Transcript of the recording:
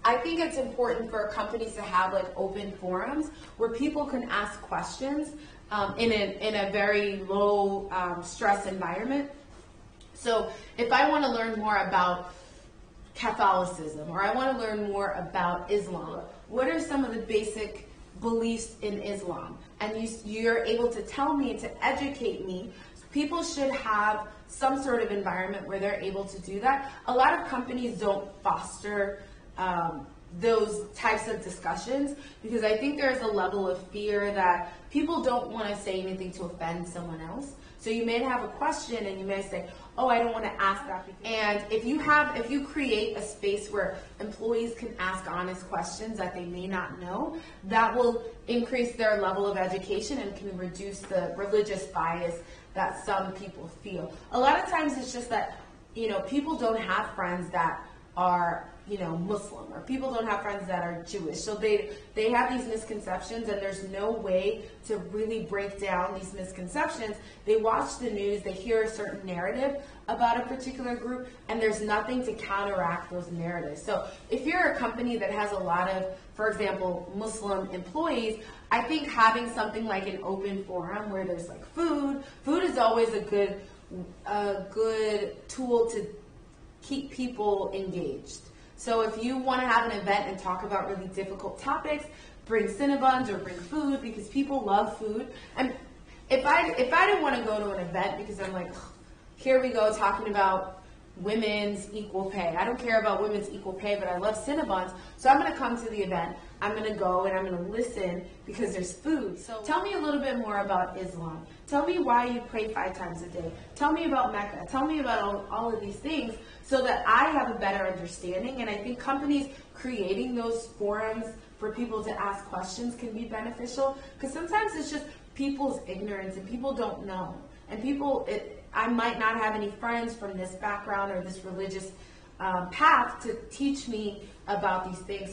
I think it's important for companies to have like open forums where people can ask questions in a very low stress environment. So if I want to learn more about Catholicism, or I want to learn more about Islam, what are some of the basic beliefs in Islam? And you're able to tell me, to educate me. People should have some sort of environment where they're able to do that. A lot of companies don't foster those types of discussions because I think there's a level of fear that people don't want to say anything to offend someone else. So you may have a question and you may say, oh, I don't want to ask that. And if you create a space where employees can ask honest questions that they may not know, that will increase their level of education and can reduce the religious bias that some people feel. A lot of times it's just that, people don't have friends that are, Muslim, or people don't have friends that are Jewish. So they have these misconceptions, and there's no way to really break down these misconceptions. They watch the news, they hear a certain narrative about a particular group, and there's nothing to counteract those narratives. So if you're a company that has a lot of, for example, Muslim employees, I think having something like an open forum where there's like food is always a good tool to keep people engaged. So if you want to have an event and talk about really difficult topics, bring Cinnabons or bring food, because people love food. And if I didn't want to go to an event because I'm like, here we go talking about women's equal pay. I don't care about women's equal pay, but I love Cinnabons. So I'm going to come to the event. I'm going to go and I'm going to listen because there's food. So tell me a little bit more about Islam. Tell me why you pray 5 times a day. Tell me about Mecca. Tell me about all of these things so that I have a better understanding. And I think companies creating those forums for people to ask questions can be beneficial, because sometimes it's just people's ignorance and people don't know. And I might not have any friends from this background or this religious path to teach me about these things.